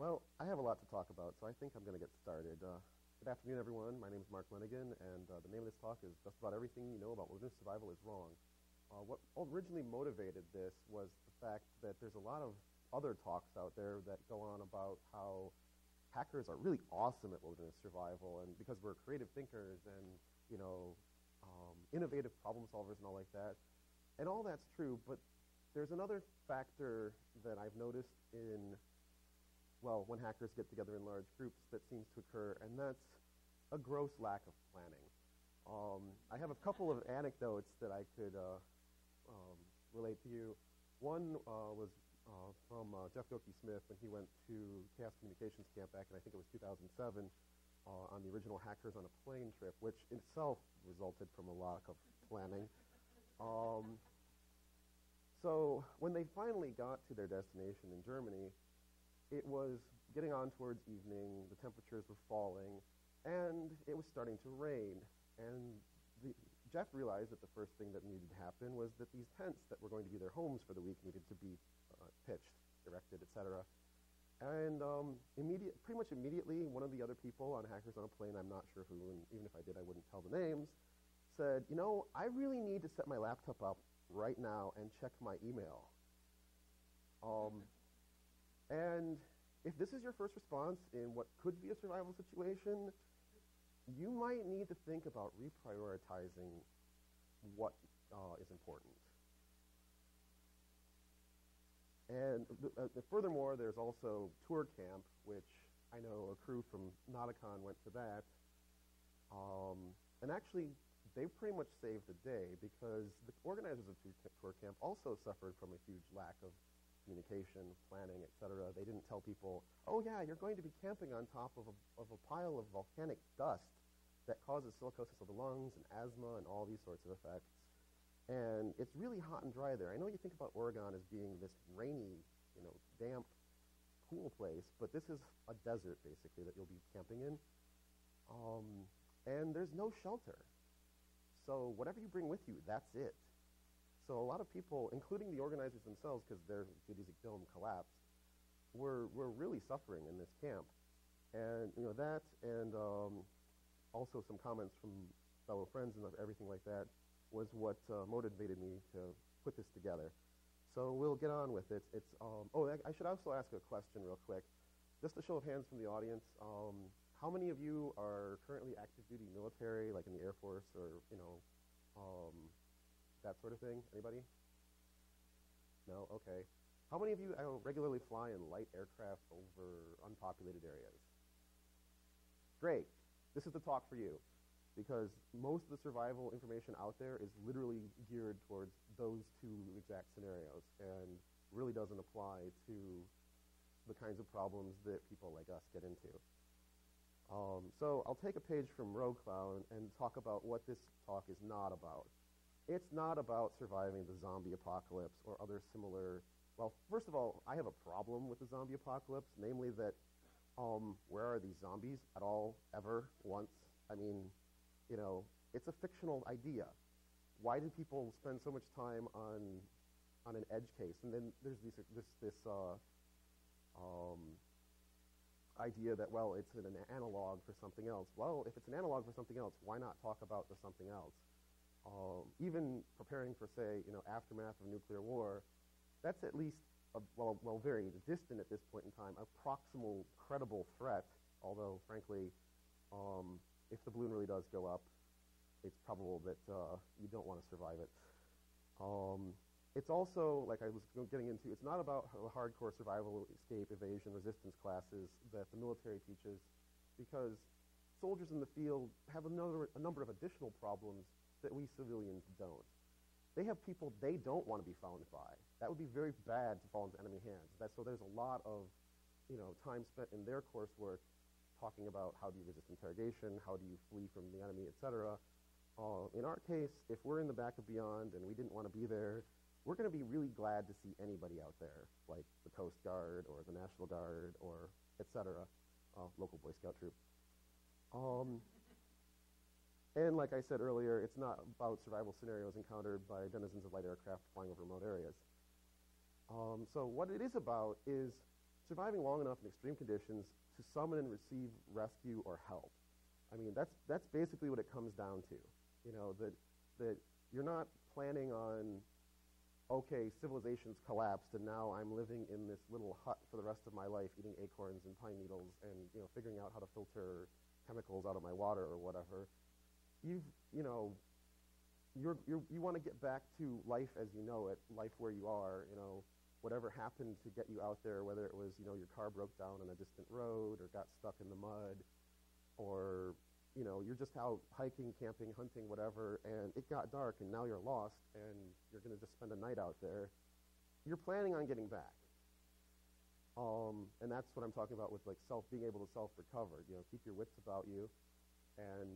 Well, I have a lot to talk about, so I think I'm going to get started. Good afternoon, everyone. My name is Mark Lenigan, and the name of this talk is Just About Everything You Know About Wilderness Survival is Wrong. What originally motivated this was the fact that there's a lot of other talks out there that go on about how hackers are really awesome at wilderness survival, and because we're creative thinkers and, innovative problem solvers and all like that. And all that's true, but there's another factor that I've noticed when hackers get together in large groups that seems to occur, and that's a gross lack of planning. I have a couple of anecdotes that I could relate to you. One was from Jeff Goki-Smith when he went to Chaos Communications Camp back in, I think it was 2007, on the original Hackers on a Plane trip, which in itself resulted from a lack of planning. So when they finally got to their destination in Germany, it was getting on towards evening, the temperatures were falling, and it was starting to rain. And Jeff realized that the first thing that needed to happen was that these tents that were going to be their homes for the week needed to be pitched, erected, etc. And pretty much immediately, one of the other people on Hackers on a Plane, I'm not sure who, and even if I did, I wouldn't tell the names, said, I really need to set my laptop up right now and check my email. And if this is your first response in what could be a survival situation, you might need to think about reprioritizing what is important. And furthermore, there's also tour camp, which I know a crew from NOTACON went to that. And actually, they pretty much saved the day because the organizers of tour camp also suffered from a huge lack of communication, planning, etc. They didn't tell people, oh yeah, you're going to be camping on top of a pile of volcanic dust that causes silicosis of the lungs and asthma and all these sorts of effects. And it's really hot and dry there. I know you think about Oregon as being this rainy, damp, cool place, but this is a desert, basically, that you'll be camping in. And there's no shelter. So whatever you bring with you, that's it. So a lot of people, including the organizers themselves, because their geodesic dome collapsed, were really suffering in this camp. And that, and also some comments from fellow friends and everything like that, was what motivated me to put this together. So we'll get on with it. I should also ask a question real quick. Just a show of hands from the audience. How many of you are currently active duty military, like in the Air Force or, that sort of thing? Anybody? No? Okay. How many of you regularly fly in light aircraft over unpopulated areas? Great. This is the talk for you, because most of the survival information out there is literally geared towards those two exact scenarios and really doesn't apply to the kinds of problems that people like us get into. So I'll take a page from Rogue Cloud and talk about what this talk is not about. It's not about surviving the zombie apocalypse or other similar. Well, first of all, I have a problem with the zombie apocalypse, namely that where are these zombies at all, ever, once? I mean, it's a fictional idea. Why do people spend so much time on an edge case? And then there's this idea that, well, it's an analog for something else. Well, if it's an analog for something else, why not talk about the something else? Even preparing for, say, aftermath of nuclear war, that's at least, very distant at this point in time, a proximal, credible threat, although, frankly, if the balloon really does go up, it's probable that you don't want to survive it. It's also, like I was getting into, it's not about the hardcore survival, escape, evasion, resistance classes that the military teaches, because soldiers in the field have a number of additional problems that we civilians don't. They have people they don't want to be found by. That would be very bad to fall into enemy hands. So there's a lot of time spent in their coursework talking about how do you resist interrogation, how do you flee from the enemy, etc. In our case, if we're in the back of Beyond and we didn't want to be there, we're going to be really glad to see anybody out there, like the Coast Guard or the National Guard or etc., local Boy Scout troop. And like I said earlier, it's not about survival scenarios encountered by denizens of light aircraft flying over remote areas. So what it is about is surviving long enough in extreme conditions to summon and receive rescue or help. I mean, that's basically what it comes down to. You know, that you're not planning on, okay, civilization's collapsed and now I'm living in this little hut for the rest of my life eating acorns and pine needles and, you know, figuring out how to filter chemicals out of my water or whatever. You want to get back to life as you know it, life where you are, you know, whatever happened to get you out there, whether it was, you know, your car broke down on a distant road or got stuck in the mud, or, you know, you're just out hiking, camping, hunting, whatever, and it got dark and now you're lost and you're going to just spend a night out there. You're planning on getting back. And that's what I'm talking about with like being able to self-recover. You know, keep your wits about you and,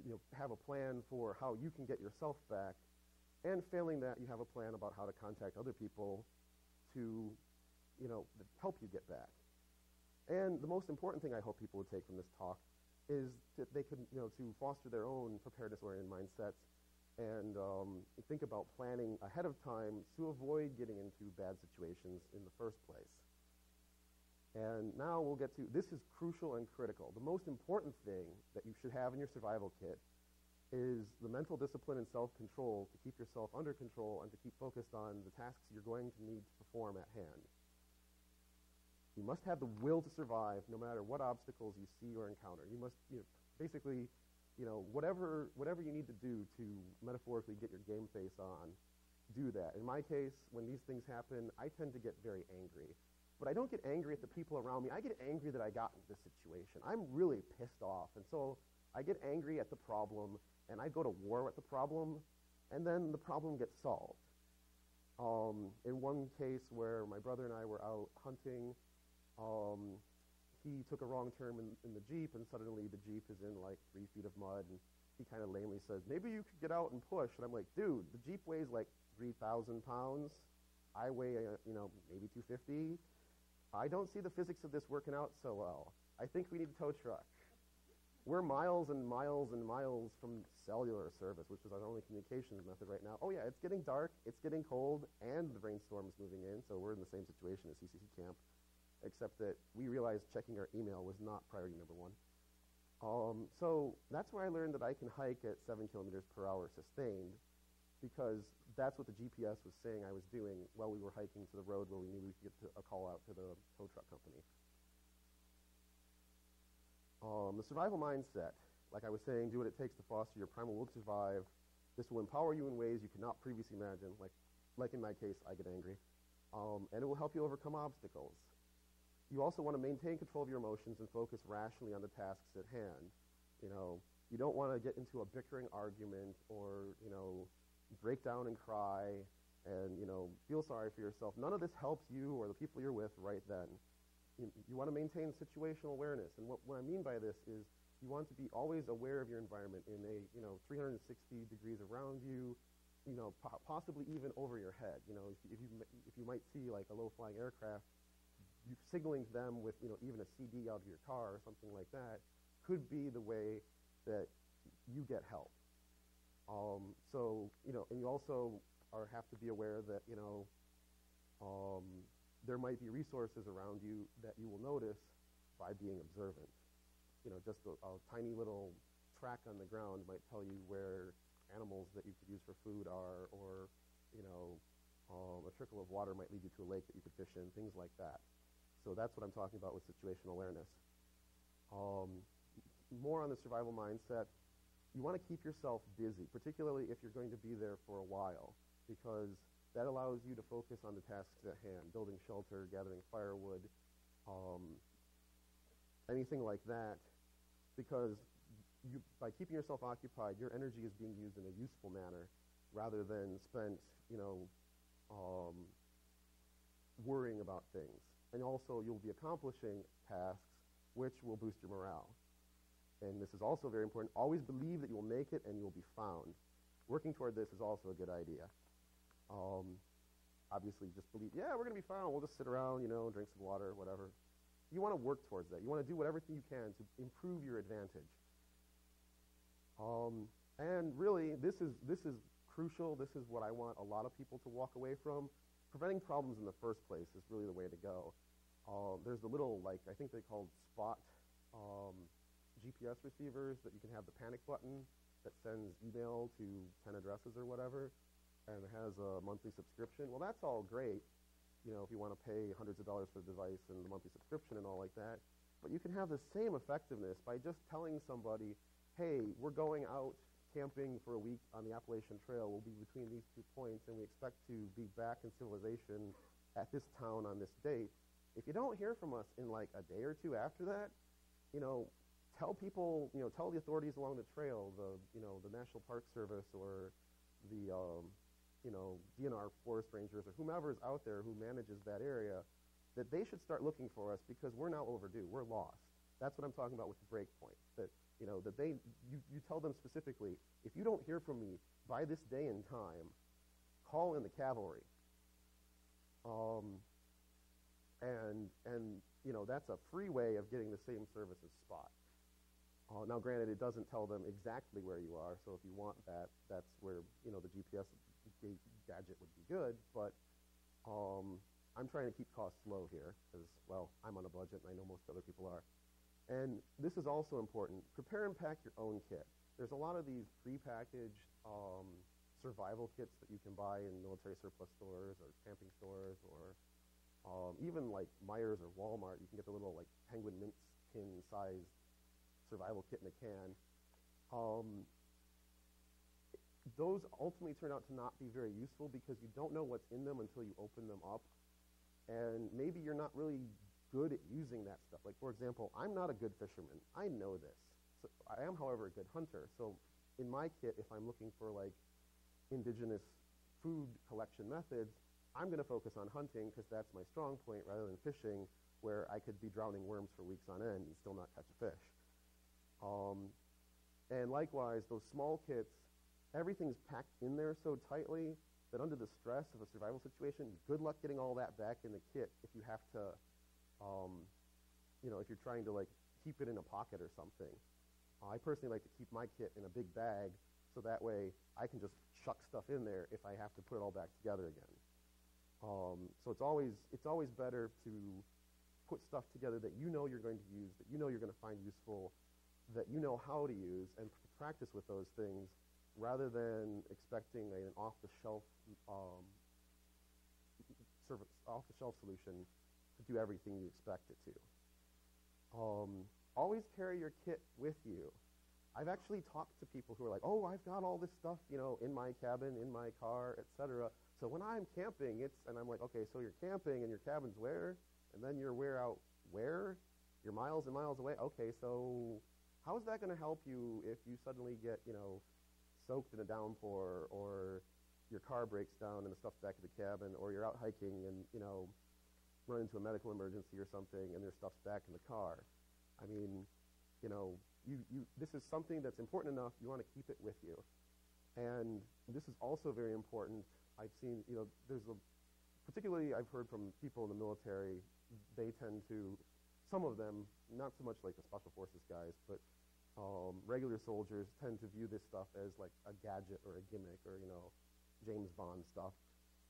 you know, have a plan for how you can get yourself back. And failing that, you have a plan about how to contact other people to, you know, help you get back. And the most important thing I hope people would take from this talk is that they could, you know, to foster their own preparedness-oriented mindsets and think about planning ahead of time to avoid getting into bad situations in the first place. And now we'll get to, this is crucial and critical. The most important thing that you should have in your survival kit is the mental discipline and self-control to keep yourself under control and to keep focused on the tasks you're going to need to perform at hand. You must have the will to survive no matter what obstacles you see or encounter. You must, you know, basically, you know, whatever you need to do to metaphorically get your game face on, do that. In my case, when these things happen, I tend to get very angry. But I don't get angry at the people around me. I get angry that I got into this situation. I'm really pissed off. And so I get angry at the problem, and I go to war with the problem, and then the problem gets solved. In one case where my brother and I were out hunting, he took a wrong turn in the Jeep, and suddenly the Jeep is in like 3 feet of mud, and he kind of lamely says, maybe you could get out and push. And I'm like, dude, the Jeep weighs like 3,000 pounds. I weigh, you know, maybe 250. I don't see the physics of this working out so well. I think we need a tow truck. We're miles and miles and miles from cellular service, which is our only communications method right now. Oh yeah, it's getting dark, it's getting cold, and the rainstorm is moving in, so we're in the same situation as CCC camp, except that we realized checking our email was not priority number one. So that's where I learned that I can hike at 7 kilometers per hour sustained, because that's what the GPS was saying I was doing while we were hiking to the road where we knew we could get a call out to the tow truck company. The survival mindset, like I was saying, do what it takes to foster your primal will to survive. This will empower you in ways you could not previously imagine, like in my case, I get angry. And it will help you overcome obstacles. You also want to maintain control of your emotions and focus rationally on the tasks at hand. You know, you don't want to get into a bickering argument or, you know, break down and cry and, you know, feel sorry for yourself. None of this helps you or the people you're with right then. You want to maintain situational awareness. And what I mean by this is you want to be always aware of your environment in a, you know, 360 degrees around you, you know, possibly even over your head. You know, if you might see like a low-flying aircraft, you signaling to them with, you know, even a CD out of your car or something like that could be the way that you get help. So, you know, and you also have to be aware that, you know, there might be resources around you that you will notice by being observant. You know, just a tiny little track on the ground might tell you where animals that you could use for food are, or, you know, a trickle of water might lead you to a lake that you could fish in, things like that. So that's what I'm talking about with situational awareness. More on the survival mindset, you want to keep yourself busy, particularly if you're going to be there for a while, because that allows you to focus on the tasks at hand, building shelter, gathering firewood, anything like that, because by keeping yourself occupied, your energy is being used in a useful manner rather than spent, you know, worrying about things. And also, you'll be accomplishing tasks which will boost your morale. And this is also very important. Always believe that you will make it and you will be found. Working toward this is also a good idea. Obviously, just believe, yeah, we're going to be found. We'll just sit around, you know, drink some water, whatever. You want to work towards that. You want to do everything you can to improve your advantage. And really, this is crucial. This is what I want a lot of people to walk away from. preventing problems in the first place is really the way to go. There's the little, like, I think they're called spot GPS receivers that you can have the panic button that sends email to 10 addresses or whatever, and it has a monthly subscription. Well, that's all great, you know, if you want to pay hundreds of dollars for the device and the monthly subscription and all like that. But you can have the same effectiveness by just telling somebody, hey, we're going out camping for a week on the Appalachian Trail. We'll be between these 2 points, and we expect to be back in civilization at this town on this date. If you don't hear from us in like a day or two after that, you know, tell people, you know, tell the authorities along the trail, you know, the National Park Service or the, you know, DNR forest rangers or whomever is out there who manages that area, that they should start looking for us because we're now overdue. We're lost. That's what I'm talking about with the break point. That, you know, that you tell them specifically, if you don't hear from me by this day and time, call in the cavalry. And you know, that's a free way of getting the same service as Spot. Now, granted, it doesn't tell them exactly where you are, so if you want that, that's where, you know, the GPS gadget would be good, but I'm trying to keep costs low here because, well, I'm on a budget, and I know most other people are. And this is also important. Prepare and pack your own kit. There's a lot of these prepackaged survival kits that you can buy in military surplus stores or camping stores or even like Myers or Walmart. You can get the little like penguin mince tin sized survival kit in a can. Those ultimately turn out to not be very useful because you don't know what's in them until you open them up. And maybe you're not really good at using that stuff. Like, for example, I'm not a good fisherman. I know this. So I am, however, a good hunter. So in my kit, if I'm looking for like indigenous food collection methods, I'm going to focus on hunting because that's my strong point rather than fishing, where I could be drowning worms for weeks on end and still not catch a fish. And likewise, those small kits, everything's packed in there so tightly that under the stress of a survival situation, good luck getting all that back in the kit if you have to, you know, if you're trying to like keep it in a pocket or something. I personally like to keep my kit in a big bag so that way I can just chuck stuff in there if I have to put it all back together again. So it's always better to put stuff together that you know you're going to use, that you know you're going to find useful, that you know how to use, and practice with those things, rather than expecting an off-the-shelf solution to do everything you expect it to. Always carry your kit with you. I've actually talked to people who are like, oh, I've got all this stuff, you know, in my cabin, in my car, etc. So when I'm camping, and I'm like, okay, so you're camping and your cabin's where? And then you're where out where? You're miles and miles away? Okay, so how is that going to help you if you suddenly get, you know, soaked in a downpour, or your car breaks down and the stuff's back in the cabin, or you're out hiking and, you know, run into a medical emergency or something and their stuff's back in the car? I mean, you know, this is something that's important enough, you want to keep it with you. And this is also very important. I've seen, you know, particularly I've heard from people in the military, they tend to, some of them, not so much like the Special Forces guys, but regular soldiers tend to view this stuff as like a gadget or a gimmick or, you know, James Bond stuff.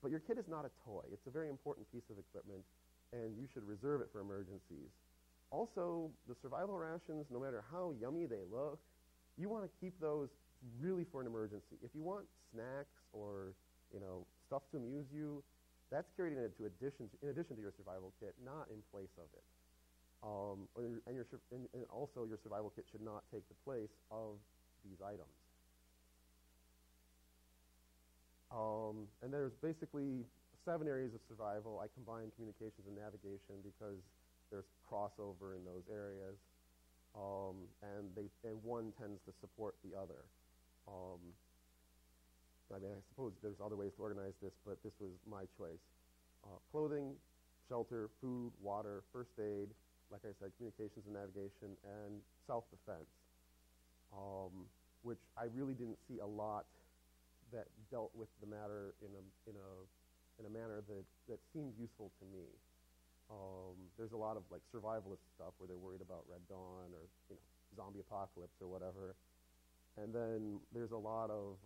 But your kit is not a toy. It's a very important piece of equipment, and you should reserve it for emergencies. Also, the survival rations, no matter how yummy they look, you want to keep those really for an emergency. If you want snacks or, you know, stuff to amuse you, that's carried in addition to your survival kit, not in place of it. And also your survival kit should not take the place of these items. And there's basically 7 areas of survival. I combine communications and navigation because there's crossover in those areas, and one tends to support the other. I mean, I suppose there's other ways to organize this, but this was my choice. Clothing, shelter, food, water, first aid, like I said, communications and navigation, and self-defense, which I really didn't see a lot that dealt with the matter in a manner that seemed useful to me. There's a lot of like survivalist stuff where they're worried about Red Dawn or, you know, zombie apocalypse or whatever, and then there's a lot of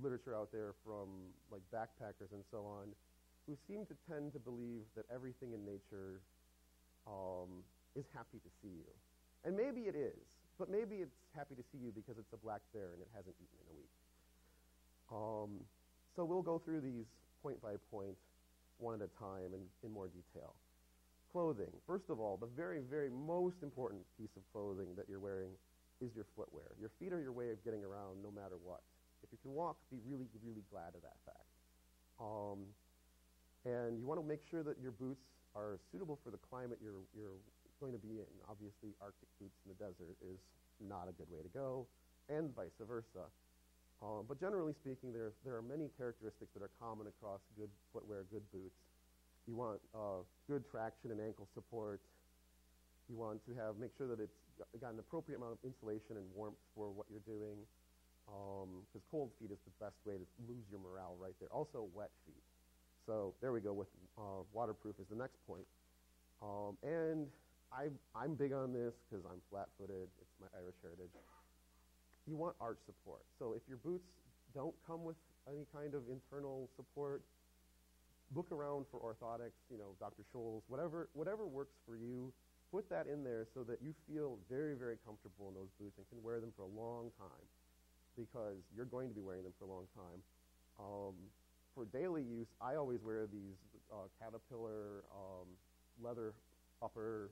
literature out there from like backpackers and so on, who seem to tend to believe that everything in nature is happy to see you. And maybe it is, but maybe it's happy to see you because it's a black bear and it hasn't eaten in a week. So we'll go through these point by point, one at a time in more detail. Clothing. First of all, the very, very most important piece of clothing that you're wearing is your footwear. Your feet are your way of getting around no matter what. If you can walk, be really, really glad of that fact. And you want to make sure that your boots are suitable for the climate you're going to be in. Obviously, Arctic boots in the desert is not a good way to go, and vice versa. But generally speaking, there are many characteristics that are common across good footwear, good boots. You want good traction and ankle support. You want to make sure that it's got an appropriate amount of insulation and warmth for what you're doing, because cold feet is the best way to lose your morale right there. Also, wet feet. So there we go with waterproof is the next point. And I'm big on this because I'm flat-footed. It's my Irish heritage. You want arch support. So if your boots don't come with any kind of internal support, look around for orthotics, Dr. Scholl's, whatever works for you. Put that in there so that you feel very, very comfortable in those boots and can wear them for a long time, because you're going to be wearing them for a long time. For daily use, I always wear these Caterpillar leather upper,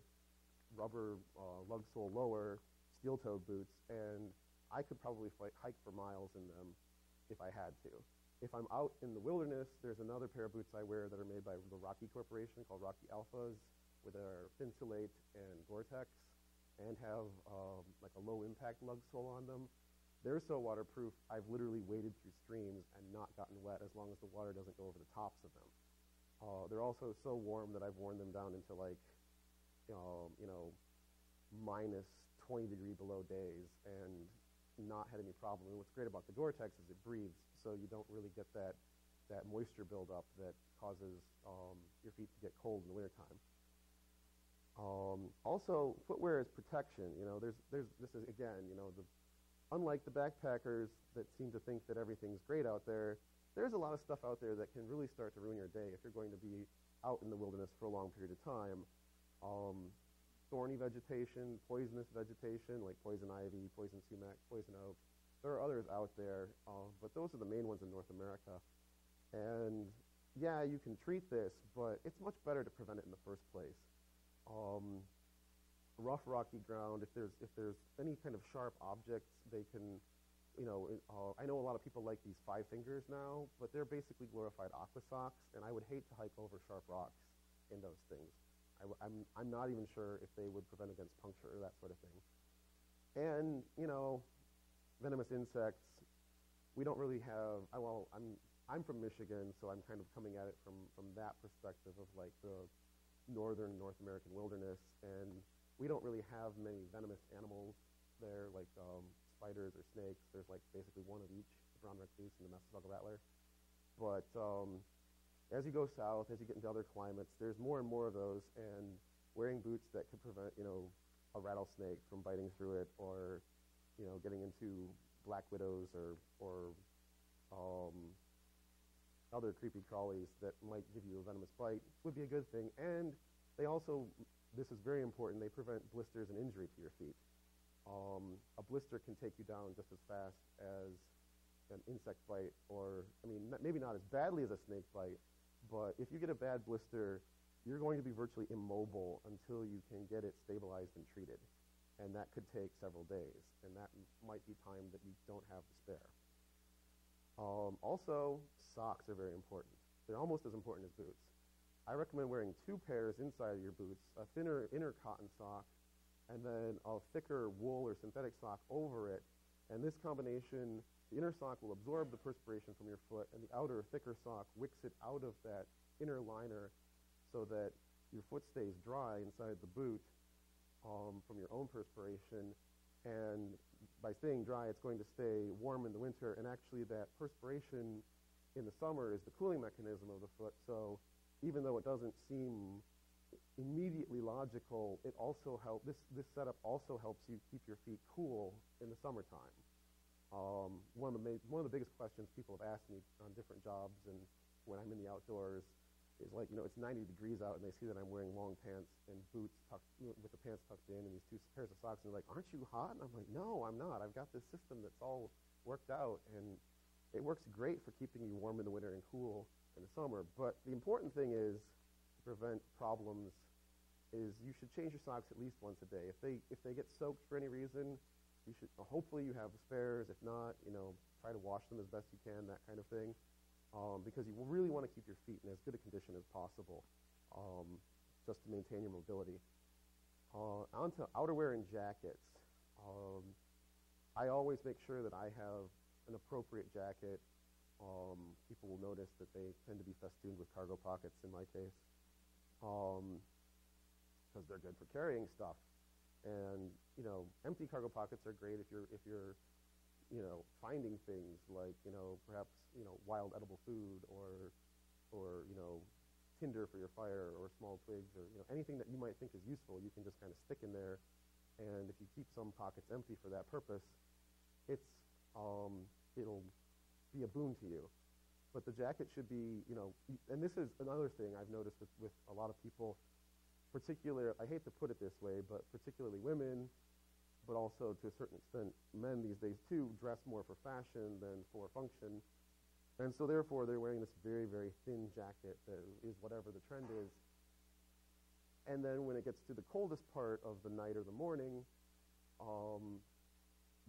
rubber lug sole lower, steel-toed boots, and I could probably hike for miles in them if I had to. If I'm out in the wilderness, there's another pair of boots I wear that are made by the Rocky Corporation called Rocky Alphas, with their Thinsulate and Gore-Tex, and have like a low-impact lug sole on them. They're so waterproof, I've literally waded through streams and not gotten wet as long as the water doesn't go over the tops of them. They're also so warm that I've worn them down into like, minus 20 degree below days and not had any problem. And what's great about the Gore-Tex is it breathes, so you don't really get that moisture buildup that causes your feet to get cold in the wintertime. Also, footwear is protection. This is again, unlike the backpackers that seem to think that everything's great out there, there's a lot of stuff out there that can really start to ruin your day if you're going to be out in the wilderness for a long period of time. Thorny vegetation, poisonous vegetation like poison ivy, poison sumac, poison oak. There are others out there, but those are the main ones in North America. And yeah, you can treat this, but it's much better to prevent it in the first place. Rough, rocky ground, if there's any kind of sharp objects, they can, I know a lot of people like these 5 fingers now, but they're basically glorified aqua socks, and I would hate to hike over sharp rocks in those things. I'm not even sure if they would prevent against puncture or that sort of thing. And, venomous insects, we don't really have, I'm from Michigan, so I'm kind of coming at it from that perspective of like the northern North American wilderness, and we don't really have many venomous animals there, like spiders or snakes. There's like basically one of each, the brown recluse and the Massasauga rattler. But as you go south, as you get into other climates, there's more and more of those, and wearing boots that could prevent, a rattlesnake from biting through it, or, getting into black widows or other creepy crawlies that might give you a venomous bite would be a good thing. And they also, this is very important, they prevent blisters and injury to your feet. A blister can take you down just as fast as an insect bite, or, maybe not as badly as a snake bite, but if you get a bad blister, you're going to be virtually immobile until you can get it stabilized and treated. And that could take several days, and that might be time that you don't have to spare. Also, socks are very important. They're almost as important as boots. I recommend wearing 2 pairs inside of your boots, a thinner inner cotton sock, and then a thicker wool or synthetic sock over it. And this combination, the inner sock will absorb the perspiration from your foot, and the outer, thicker sock wicks it out of that inner liner so that your foot stays dry inside the boot from your own perspiration. And by staying dry, it's going to stay warm in the winter. And actually, that perspiration in the summer is the cooling mechanism of the foot. So even though it doesn't seem immediately logical, it also helps. This setup also helps you keep your feet cool in the summertime. One of the biggest questions people have asked me on different jobs and when I'm in the outdoors is like, it's 90 degrees out and they see that I'm wearing long pants and boots with the pants tucked in and these two pairs of socks, and they're like, aren't you hot? And I'm like, no, I'm not. I've got this system that's all worked out, and it works great for keeping you warm in the winter and cool in the summer. But the important thing is to prevent problems is you should change your socks at least once a day. If they get soaked for any reason, you should, hopefully you have spares. If not, try to wash them as best you can, that kind of thing. Because you will really want to keep your feet in as good a condition as possible, just to maintain your mobility. On to outerwear and jackets. I always make sure that I have an appropriate jacket. People will notice that they tend to be festooned with cargo pockets in my case, because they're good for carrying stuff. And empty cargo pockets are great if you're finding things like, perhaps, wild edible food or tinder for your fire or small twigs or, anything that you might think is useful, you can just kind of stick in there. And if you keep some pockets empty for that purpose, it'll be a boon to you. But the jacket should be, and this is another thing I've noticed with a lot of people, I hate to put it this way, but particularly women, but also to a certain extent men these days too, dress more for fashion than for function. And so therefore they're wearing this very, very thin jacket that is whatever the trend is. And then when it gets to the coldest part of the night or the morning,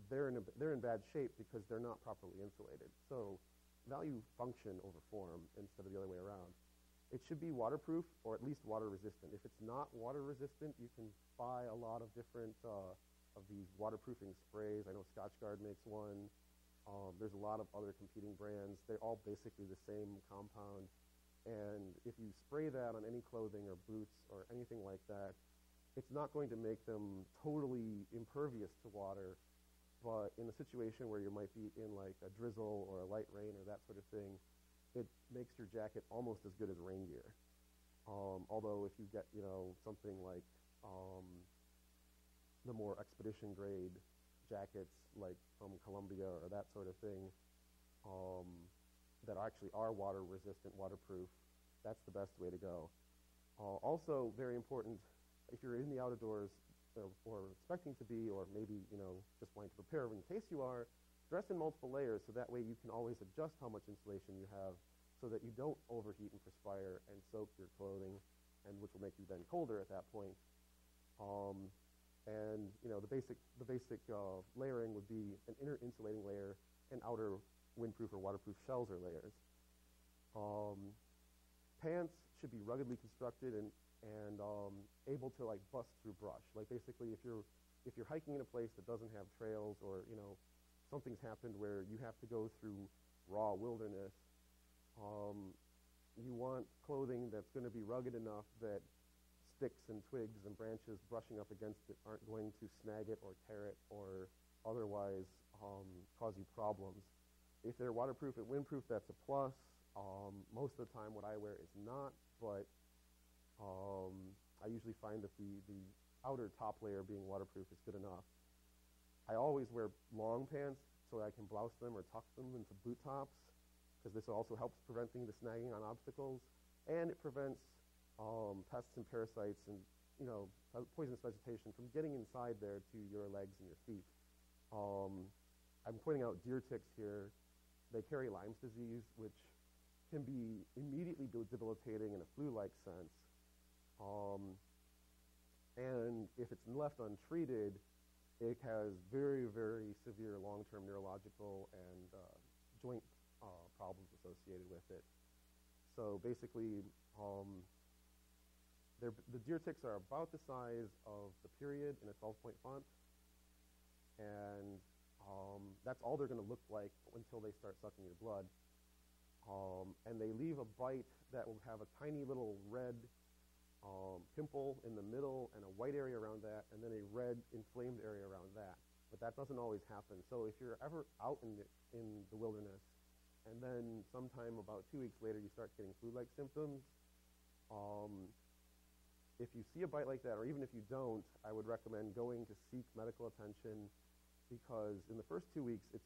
they're in bad shape because they're not properly insulated. So value function over form instead of the other way around. It should be waterproof or at least water resistant. If it's not water resistant, you can buy a lot of different of these waterproofing sprays. I know Scotchgard makes one. There's a lot of other competing brands. They're all basically the same compound. And if you spray that on any clothing or boots or anything like that, it's not going to make them totally impervious to water. But in a situation where you might be in like a drizzle or a light rain or that sort of thing, it makes your jacket almost as good as rain gear. Although if you get, something like the more expedition grade jackets like from Columbia or that sort of thing, that actually are water resistant, waterproof, that's the best way to go. Also very important, if you're in the outdoors or expecting to be, or maybe, just wanting to prepare in case you are, dress in multiple layers so that way you can always adjust how much insulation you have so that you don't overheat and perspire and soak your clothing, and which will make you then colder at that point. And the basic layering would be an inner insulating layer and outer windproof or waterproof shells or layers. Pants should be ruggedly constructed and able to like bust through brush. Like basically, if you're hiking in a place that doesn't have trails, or something's happened where you have to go through raw wilderness, you want clothing that's going to be rugged enough that sticks and twigs and branches brushing up against it aren't going to snag it or tear it or otherwise cause you problems. If they're waterproof and windproof, that's a plus. Most of the time what I wear is not, but I usually find that the outer top layer being waterproof is good enough. I always wear long pants so that I can blouse them or tuck them into boot tops, because this also helps preventing the snagging on obstacles, and it prevents pests and parasites and poisonous vegetation from getting inside there to your legs and your feet. I'm pointing out deer ticks here. They carry Lyme disease, which can be immediately debilitating in a flu-like sense. And if it's left untreated, it has very, very severe long-term neurological and joint problems associated with it. So basically, the deer ticks are about the size of the period in a 12-point font, and that's all they're going to look like until they start sucking your blood. And they leave a bite that will have a tiny little red pimple in the middle and a white area around that, and then a red inflamed area around that. But that doesn't always happen. So if you're ever out in the wilderness, and then sometime about 2 weeks later you start getting flu-like symptoms, if you see a bite like that, or even if you don't, I would recommend going to seek medical attention because in the first 2 weeks, this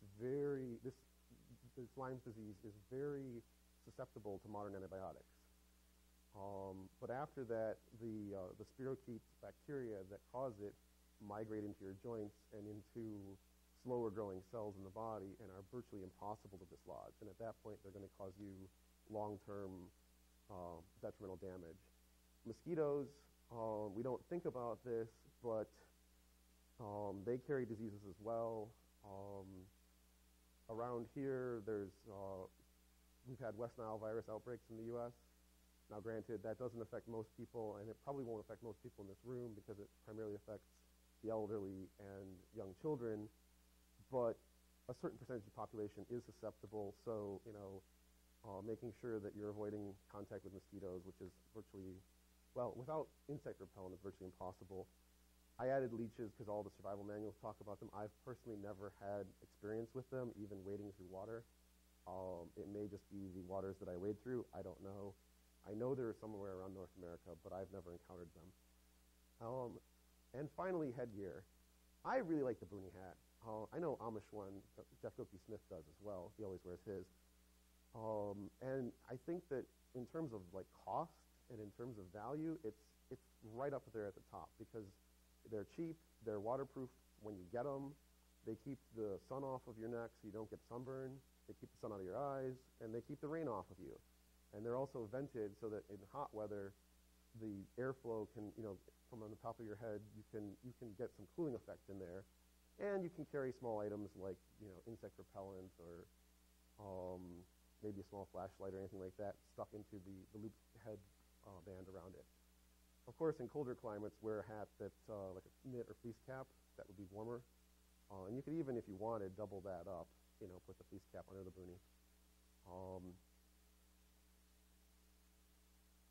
Lyme disease is very susceptible to modern antibiotics. But after that, the spirochetes bacteria that cause it migrate into your joints and into slower growing cells in the body and are virtually impossible to dislodge. And at that point, they're going to cause you long-term detrimental damage. Mosquitoes, we don't think about this, but they carry diseases as well. Around here, we've had West Nile virus outbreaks in the U.S. Now, granted, that doesn't affect most people, and it probably won't affect most people in this room because it primarily affects the elderly and young children, but a certain percentage of the population is susceptible, so, making sure that you're avoiding contact with mosquitoes, which is virtually, well, without insect repellent, is virtually impossible. I added leeches because all the survival manuals talk about them. I've personally never had experience with them, even wading through water. It may just be the waters that I wade through. I don't know. I know they're somewhere around North America, but I've never encountered them. And finally, headgear. I really like the boonie hat. I know Amish one, Jeff Goki Smith does as well. He always wears his. And I think that in terms of like cost and in terms of value, it's right up there at the top because they're cheap, they're waterproof when you get them, they keep the sun off of your neck so you don't get sunburned, they keep the sun out of your eyes, and they keep the rain off of you. And they're also vented so that in hot weather, the airflow can, from on the top of your head, you can get some cooling effect in there. And you can carry small items like, insect repellent or maybe a small flashlight or anything like that stuck into the loop head band around it. Of course, in colder climates, wear a hat that's like a knit or fleece cap. That would be warmer. And you could even, if you wanted, double that up, put the fleece cap under the boonie.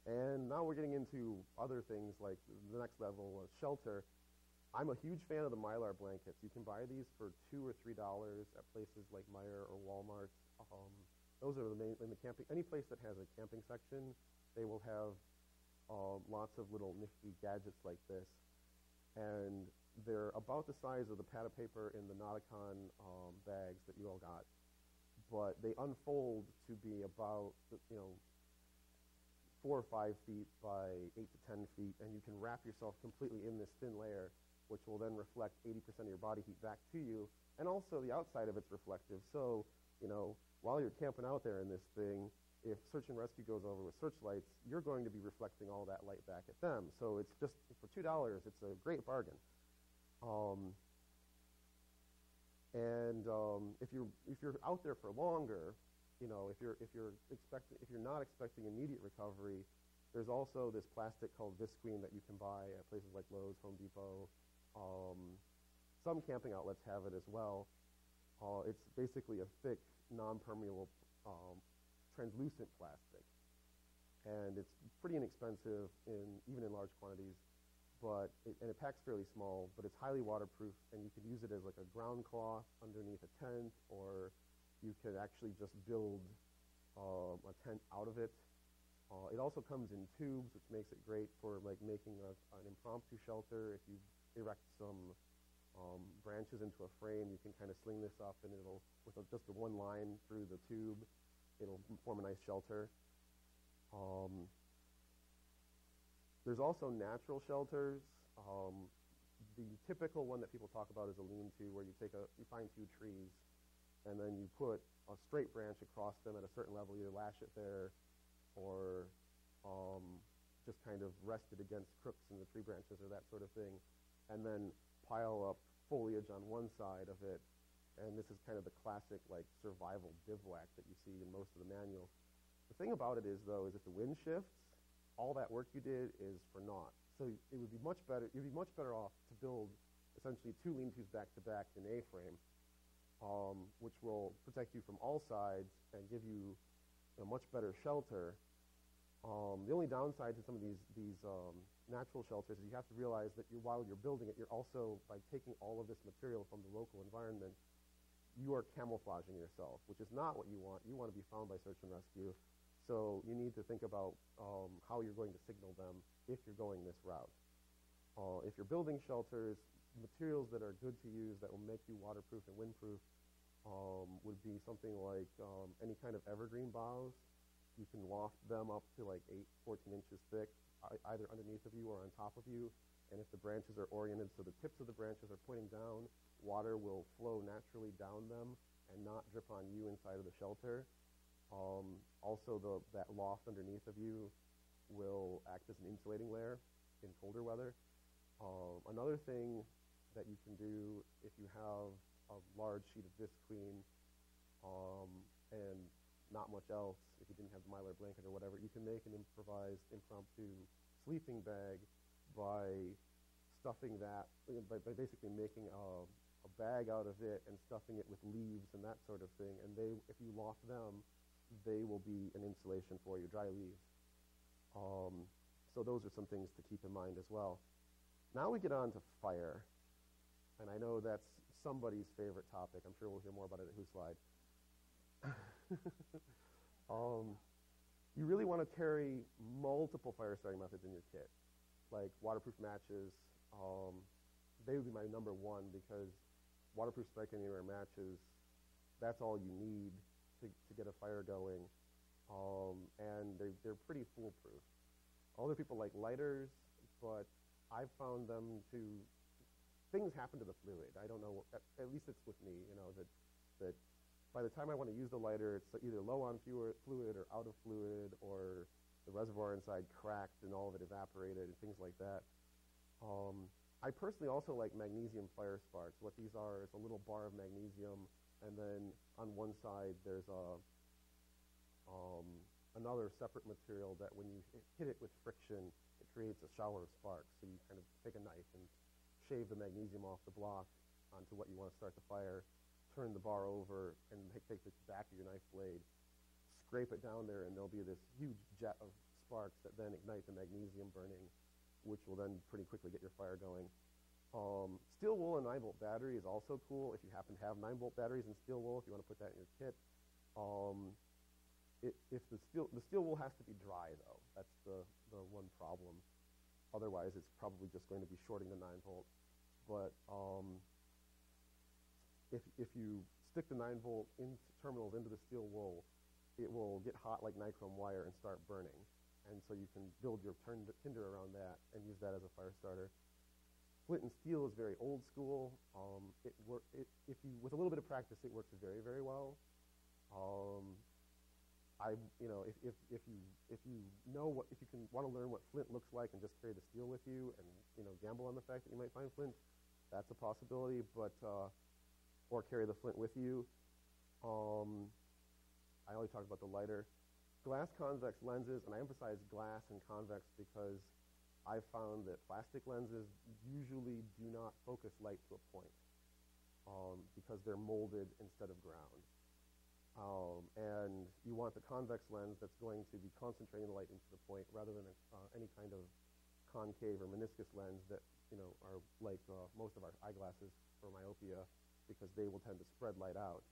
And now we're getting into other things like the next level of shelter. I'm a huge fan of the Mylar blankets. You can buy these for $2 or $3 at places like Meijer or Walmart. Those are the main, in the camping, any place that has a camping section, they will have lots of little nifty gadgets like this. And they're about the size of the pad of paper in the NOTACON bags that you all got. But they unfold to be about, 4 or 5 feet by 8 to 10 feet, and you can wrap yourself completely in this thin layer, which will then reflect 80% of your body heat back to you, and also the outside of it's reflective. So, while you're camping out there in this thing, if search and rescue goes over with searchlights, you're going to be reflecting all that light back at them. So it's just, for $2, it's a great bargain. If you're out there for longer, if you're not expecting immediate recovery, there's also this plastic called visqueen that you can buy at places like Lowe's, Home Depot. Some camping outlets have it as well. It's basically a thick, non-permeable, translucent plastic, and it's pretty inexpensive even in large quantities. But it packs fairly small, but it's highly waterproof, and you could use it as like a ground cloth underneath a tent, or you could actually just build a tent out of it. It also comes in tubes, which makes it great for like making an impromptu shelter. If you erect some branches into a frame, you can kind of sling this up, and it'll, with just the one line through the tube, it'll form a nice shelter. There's also natural shelters. The typical one that people talk about is a lean-to, where you find 2 trees, and then you put a straight branch across them at a certain level, either lash it there or just kind of rest it against crooks in the tree branches or that sort of thing, and then pile up foliage on one side of it. And this is kind of the classic like survival bivouac that you see in most of the manuals. The thing about it is, though, is if the wind shifts, all that work you did is for naught. So it would be much better. You'd be much better off to build essentially 2 lean-tos back to back in A-frame, which will protect you from all sides and give you a much better shelter. The only downside to some of these natural shelters is you have to realize that while you're building it, you're also, by taking all of this material from the local environment, you are camouflaging yourself, which is not what you want. You want to be found by search and rescue. So you need to think about how you're going to signal them if you're going this route. If you're building shelters, materials that are good to use that will make you waterproof and windproof would be something like any kind of evergreen boughs. You can loft them up to like 14 inches thick, either underneath of you or on top of you. And if the branches are oriented so the tips of the branches are pointing down, water will flow naturally down them and not drip on you inside of the shelter. Also, that loft underneath of you will act as an insulating layer in colder weather. Another thing that you can do if you have a large sheet of visqueen and not much else, if you didn't have the Mylar blanket or whatever, you can make an improvised impromptu sleeping bag by stuffing that, by basically making a bag out of it and stuffing it with leaves and that sort of thing. And if you loft them, they will be an insulation for your dry leaves. So those are some things to keep in mind as well. Now we get on to fire. And I know that's somebody's favorite topic. I'm sure we'll hear more about it at Who's Slide. You really want to carry multiple fire starting methods in your kit, like waterproof matches. They would be my number one, because waterproof strike anywhere matches, that's all you need to get a fire going, and they're pretty foolproof. Other people like lighters, but I've found them to, things happen to the fluid. I don't know, at least it's with me, that by the time I want to use the lighter, it's either low on fluid or out of fluid, or the reservoir inside cracked and all of it evaporated and things like that. I personally also like magnesium fire sparks. What these are is a little bar of magnesium, and then on one side there's another separate material that when you hit it with friction, it creates a shower of sparks. So you kind of take a knife and shave the magnesium off the block onto what you want to start the fire, turn the bar over, and take the back of your knife blade, scrape it down there, and there'll be this huge jet of sparks that then ignite the magnesium burning, which will then pretty quickly get your fire going. Steel wool and 9-volt battery is also cool if you happen to have 9-volt batteries in steel wool, if you want to put that in your kit. If the steel wool has to be dry, though. That's the one problem. Otherwise, it's probably just going to be shorting the 9-volt. But if you stick the 9-volt terminals into the steel wool, it will get hot like nichrome wire and start burning. And so you can build your tinder around that and use that as a fire starter. Flint and steel is very old school. With a little bit of practice, it works very, very well. If you want to learn what flint looks like and just carry the steel with you, and gamble on the fact that you might find flint, that's a possibility. But or carry the flint with you. I already talked about the lighter. Glass convex lenses, and I emphasize glass and convex because I've found that plastic lenses usually do not focus light to a point because they're molded instead of ground. And you want the convex lens that's going to be concentrating the light into the point rather than any kind of concave or meniscus lens that are like most of our eyeglasses for myopia, because they will tend to spread light out.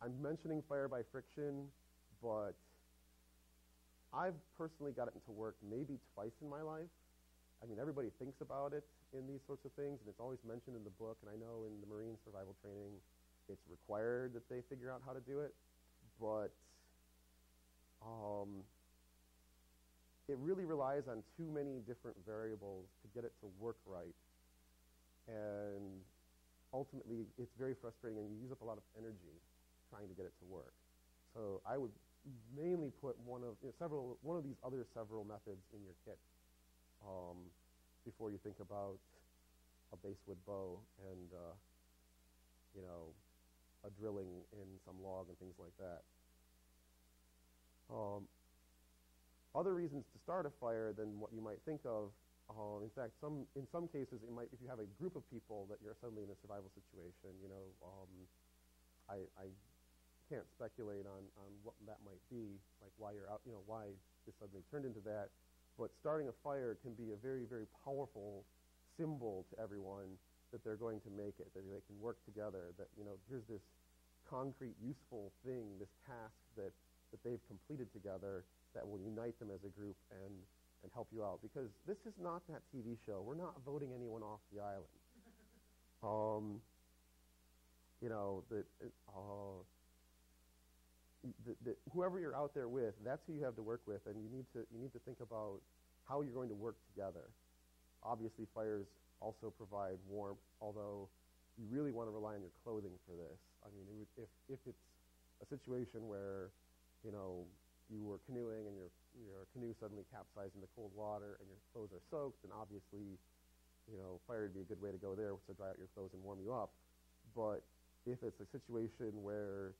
I'm mentioning fire by friction, but I've personally got it into work maybe twice in my life. I mean, everybody thinks about it in these sorts of things, and it's always mentioned in the book, and I know in the Marine survival training it's required that they figure out how to do it, but it really relies on too many different variables to get it to work right, and ultimately it's very frustrating, and you use up a lot of energy trying to get it to work. So I would mainly put one of these other several methods in your kit before you think about a basswood bow and a drilling in some log and things like that. Other reasons to start a fire than what you might think of. In fact, in some cases, if you have a group of people that you're suddenly in a survival situation, I can't speculate on what that might be, like why you're out, why this suddenly turned into that. But starting a fire can be a very, very powerful symbol to everyone that they're going to make it, that they can work together, that, here's this concrete, useful thing, this task that they've completed together that will unite them as a group and and help you out, because this is not that TV show. We're not voting anyone off the island. You know, whoever you're out there with, that's who you have to work with, and you need to think about how you're going to work together. Obviously, fires also provide warmth, although you really want to rely on your clothing for this. I mean, if it's a situation where, you know, you were canoeing and your canoe suddenly capsized in the cold water and your clothes are soaked, then obviously, you know, fire would be a good way to go there to dry out your clothes and warm you up. But if it's a situation where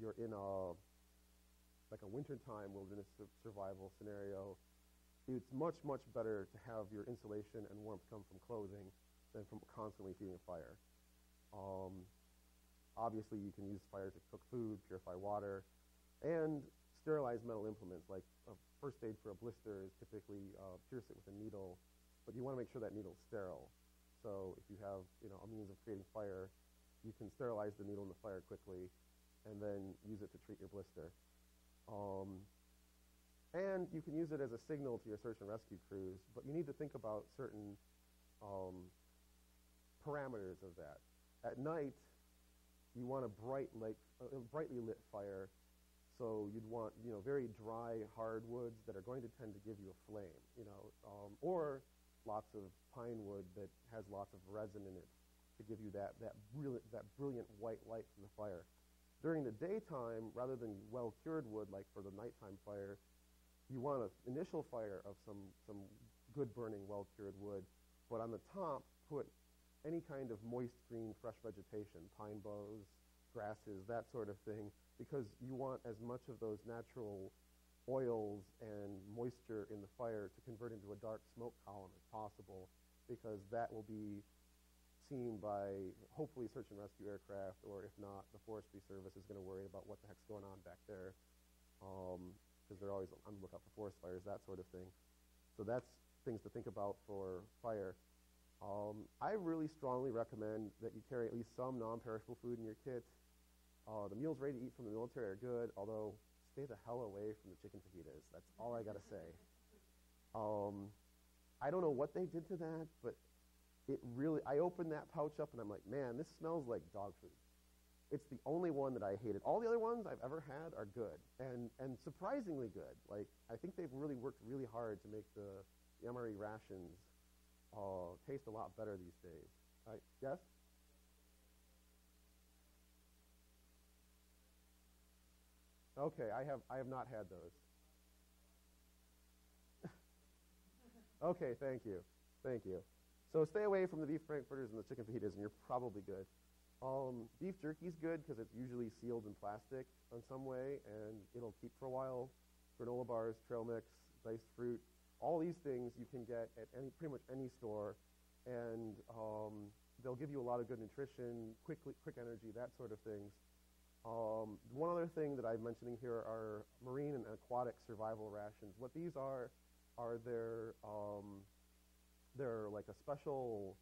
you're in like a wintertime wilderness survival scenario, it's much, much better to have your insulation and warmth come from clothing than from constantly feeding a fire. Obviously, you can use fire to cook food, purify water, and sterilize metal implements. Like first aid for a blister is typically pierce it with a needle, but you want to make sure that needle's sterile. So if you have, you know, a means of creating fire, you can sterilize the needle in the fire quickly and then use it to treat your blister. And you can use it as a signal to your search and rescue crews, but you need to think about certain parameters of that. At night, you want a brightly lit fire, so you'd want, you know, very dry hardwoods that are going to tend to give you a flame, you know, or lots of pine wood that has lots of resin in it to give you that brilliant white light from the fire. During the daytime, rather than well-cured wood like for the nighttime fire, you want an initial fire of some good burning, well-cured wood, but on the top, put any kind of moist green, fresh vegetation, pine boughs, grasses, that sort of thing, because you want as much of those natural oils and moisture in the fire to convert into a dark smoke column as possible, because that will be seen by hopefully search and rescue aircraft, or if not, the Forestry Service is going to worry about what the heck's going on back there, because they're always on the lookout for forest fires, that sort of thing. So that's things to think about for fire. I really strongly recommend that you carry at least some non-perishable food in your kit. The meals ready to eat from the military are good, although stay the hell away from the chicken fajitas. That's all I got to say. I don't know what they did to that, but it really, I opened that pouch up and I'm like, man, this smells like dog food. It's the only one that I hated. All the other ones I've ever had are good, and surprisingly good. Like, I think they've really worked really hard to make the MRE rations taste a lot better these days. Yes? Okay, I have not had those. Okay, thank you. Thank you. So stay away from the beef frankfurters and the chicken fajitas, and you're probably good. Beef jerky's good because it's usually sealed in plastic in some way, and it'll keep for a while. Granola bars, trail mix, diced fruit, all these things you can get at pretty much any store, and they'll give you a lot of good nutrition, quick energy, that sort of things. One other thing that I'm mentioning here are marine and aquatic survival rations. What these are they're like a special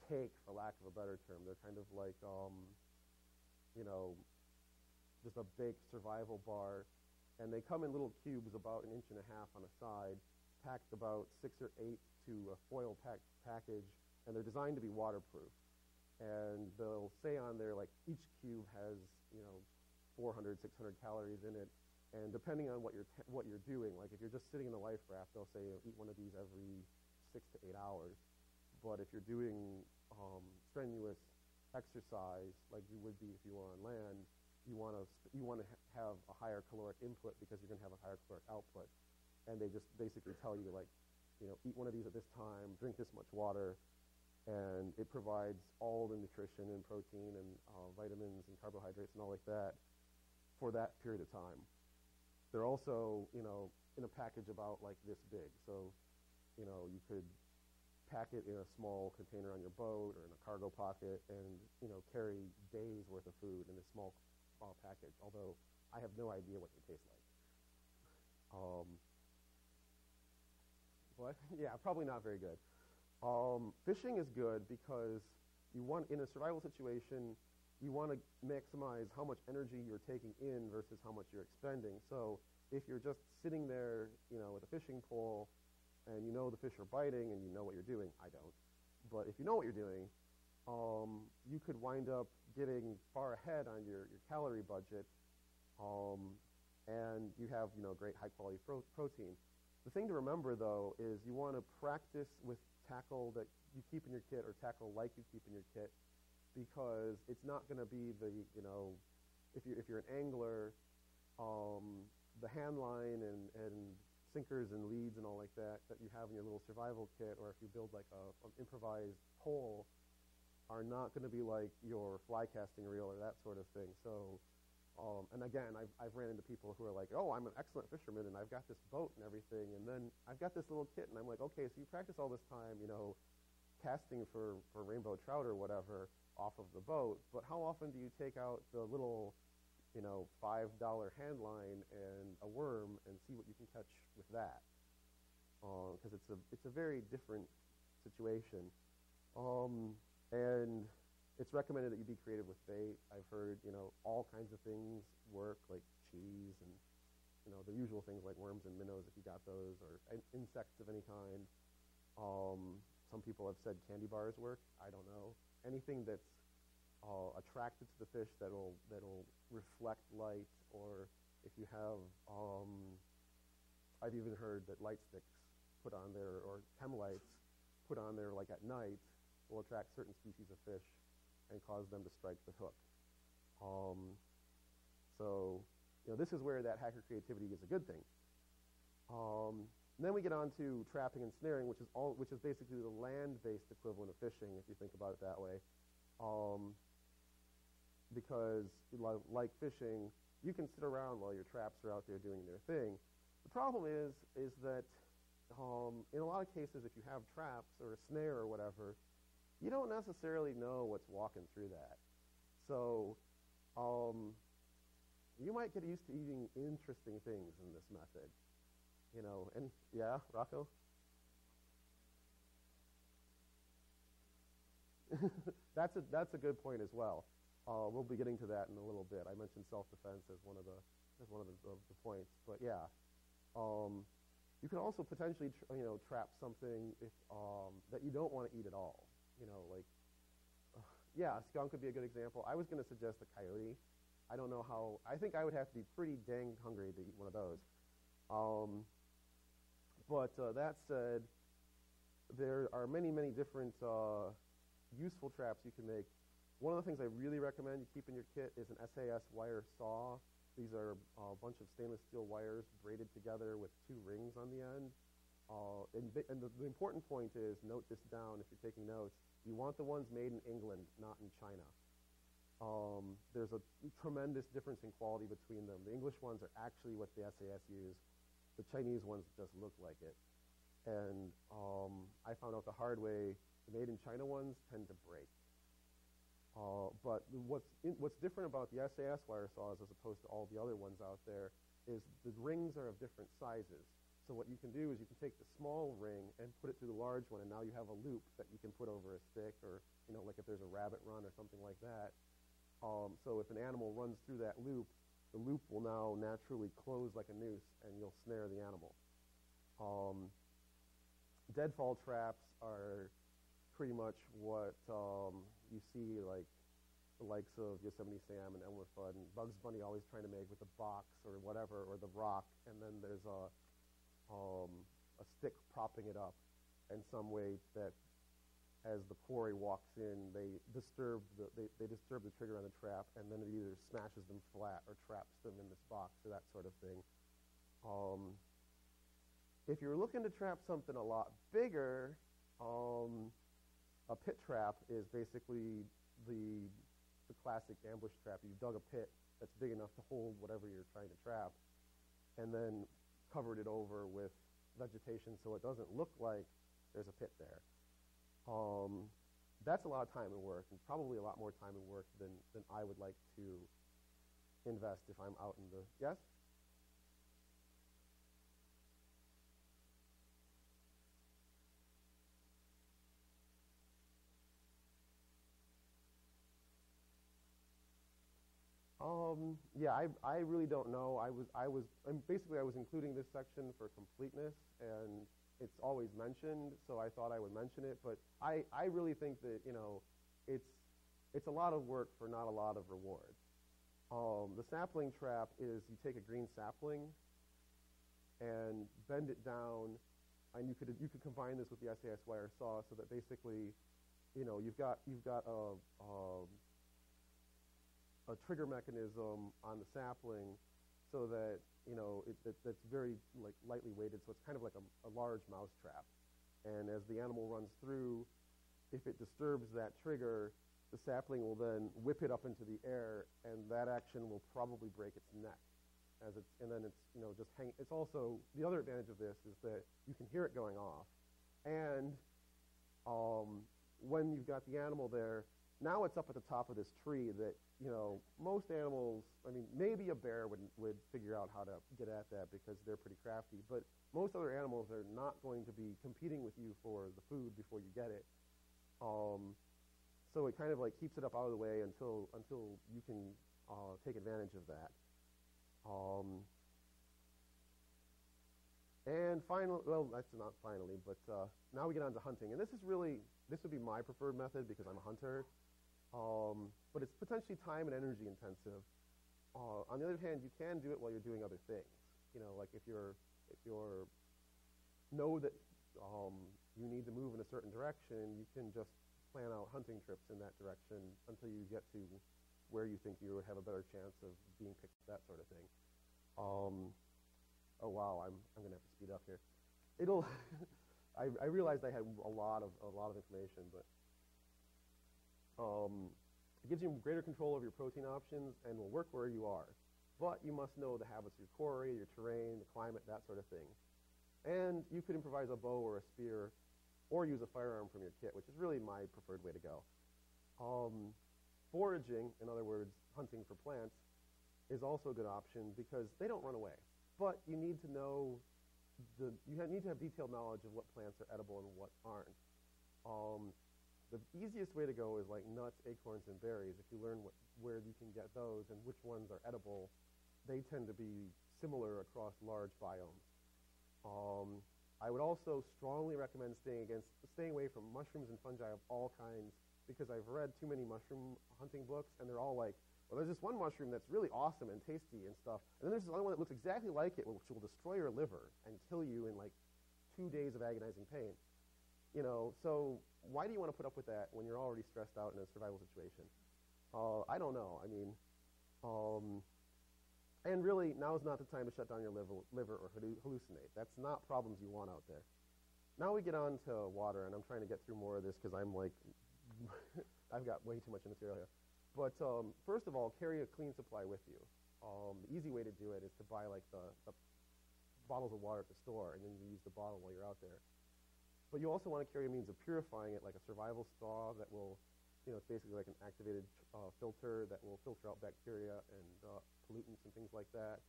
take, for lack of a better term. They're kind of like, you know, just a baked survival bar, and they come in little cubes about 1.5 inches on a side, packed about 6 or 8 to a foil package, and they're designed to be waterproof. And they'll say on there, like, each cube has, you know, 400, 600 calories in it, and depending on what you're doing, like if you're just sitting in a life raft, they'll say, eat one of these every 6 to 8 hours. But if you're doing strenuous exercise, like you would be if you were on land, you want to have a higher caloric input because you're going to have a higher caloric output. And they just basically tell you, like, you know, eat one of these at this time, drink this much water, and it provides all the nutrition and protein and vitamins and carbohydrates and all like that for that period of time. They're also, you know, in a package about like this big. So, you know, you could pack it in a small container on your boat or in a cargo pocket and, you know, carry days worth of food in a small package, although I have no idea what they taste like. What? Yeah, probably not very good. Fishing is good because you want, in a survival situation, you want to maximize how much energy you're taking in versus how much you're expending. So if you're just sitting there, with a fishing pole, and you know the fish are biting and you know what you're doing, I don't. But if you know what you're doing, you could wind up getting far ahead on your calorie budget, and you have, great high-quality protein. The thing to remember, though, is you want to practice with tackle that you keep in your kit or tackle like you keep in your kit, because it's not going to be the, if you're an angler, the hand line and sinkers and leads and all like that you have in your little survival kit, or if you build like an improvised pole, are not going to be like your fly casting reel or that sort of thing. So, and again, I've ran into people who are like, oh, I'm an excellent fisherman and I've got this boat and everything, and then I've got this little kit, and I'm like, okay, so you practice all this time, casting for rainbow trout or whatever off of the boat, but how often do you take out the little, $5 hand line and a worm and see what you can catch with that? Because it's a very different situation. And it's recommended that you be creative with bait. I've heard, all kinds of things work, like cheese and, the usual things like worms and minnows if you got those, or insects of any kind. Some people have said candy bars work. I don't know. Anything that's attracted to the fish that'll reflect light, or if you have, I've even heard that light sticks put on there, or chem lights put on there like at night, will attract certain species of fish and cause them to strike the hook. So, this is where that hacker creativity is a good thing. Then we get on to trapping and snaring, which is basically the land-based equivalent of fishing, if you think about it that way. Because like fishing, you can sit around while your traps are out there doing their thing. The problem is that in a lot of cases, if you have traps or a snare or whatever, you don't necessarily know what's walking through that. So you might get used to eating interesting things in this method. And yeah, Rocco? That's a good point as well. We'll be getting to that in a little bit. I mentioned self-defense as one of the points, but yeah. You can also potentially trap something that you don't want to eat at all. Yeah, a skunk would be a good example. I was going to suggest a coyote. I don't know how. I think I would have to be pretty dang hungry to eat one of those. But that said, there are many, many different useful traps you can make. One of the things I really recommend you keep in your kit is an SAS wire saw. These are a bunch of stainless steel wires braided together with 2 rings on the end. And the important point is, note this down if you're taking notes, you want the ones made in England, not in China. There's a tremendous difference in quality between them. The English ones are actually what the SAS use. The Chinese ones just look like it. And I found out the hard way, the made in China ones tend to break. But what's different about the SAS wire saws as opposed to all the other ones out there is the rings are of different sizes. So what you can do is you can take the small ring and put it through the large one, and now you have a loop that you can put over a stick, or like if there's a rabbit run or something like that. So if an animal runs through that loop, the loop will now naturally close like a noose, and you'll snare the animal. Deadfall traps are pretty much what you see, like the likes of Yosemite Sam and Elmer Fudd and Bugs Bunny always trying to make with the box or whatever, or the rock, and then there's a stick propping it up in some way that as the quarry walks in, they disturb the trigger on the trap, and then it either smashes them flat or traps them in this box or that sort of thing. If you're looking to trap something a lot bigger, a pit trap is basically the classic ambush trap. You've dug a pit that's big enough to hold whatever you're trying to trap, and then covered it over with vegetation so it doesn't look like there's a pit there. That's a lot of time and work, and probably a lot more time and work than I would like to invest if I'm out in the, yes? Yeah, I really don't know. Basically I was including this section for completeness, and it's always mentioned, so I thought I would mention it. But I really think that, you know, it's a lot of work for not a lot of reward. The sapling trap is you take a green sapling and bend it down, and you could combine this with the SAS wire saw, so that basically, you know, you've got a trigger mechanism on the sapling, so that, you know, that's very like lightly weighted, so it's kind of like a large mouse trap. And as the animal runs through, if it disturbs that trigger, the sapling will then whip it up into the air, and that action will probably break its neck. And then it's, you know, just hang. It's also, the other advantage of this is that you can hear it going off, and when you've got the animal there, now it's up at the top of this tree that, you know, most animals, I mean, maybe a bear would figure out how to get at that because they're pretty crafty, but most other animals are not going to be competing with you for the food before you get it. So it kind of like keeps it up out of the way until you can take advantage of that. And finally, well, that's not finally, but now we get on to hunting. And this would be my preferred method because I'm a hunter. But it's potentially time and energy intensive. On the other hand, you can do it while you're doing other things. You know, like if you know that you need to move in a certain direction, you can just plan out hunting trips in that direction until you get to where you think you would have a better chance of being picked, that sort of thing. Oh wow, I'm gonna have to speed up here. I realized I had a lot of information, but it gives you greater control over your protein options and will work where you are. But you must know the habits of your quarry, your terrain, the climate, that sort of thing. And you could improvise a bow or a spear, or use a firearm from your kit, which is really my preferred way to go. Foraging, in other words, hunting for plants, is also a good option because they don't run away. But you need to know, you need to have detailed knowledge of what plants are edible and what aren't. The easiest way to go is like nuts, acorns, and berries. If you learn where you can get those and which ones are edible, they tend to be similar across large biomes. I would also strongly recommend staying away from mushrooms and fungi of all kinds, because I've read too many mushroom hunting books, and they're all like, well, there's this one mushroom that's really awesome and tasty and stuff, and then there's this other one that looks exactly like it, which will destroy your liver and kill you in like 2 days of agonizing pain. You know, so why do you want to put up with that when you're already stressed out in a survival situation? I don't know. I mean, and really, now's not the time to shut down your liver or hallucinate. That's not problems you want out there. Now we get on to water, and I'm trying to get through more of this because I'm like, I've got way too much material here. But first of all, carry a clean supply with you. The easy way to do it is to buy like the bottles of water at the store, and then you use the bottle while you're out there. But you also want to carry a means of purifying it, like a survival straw that will, you know, it's basically like an activated filter that will filter out bacteria and pollutants and things like that.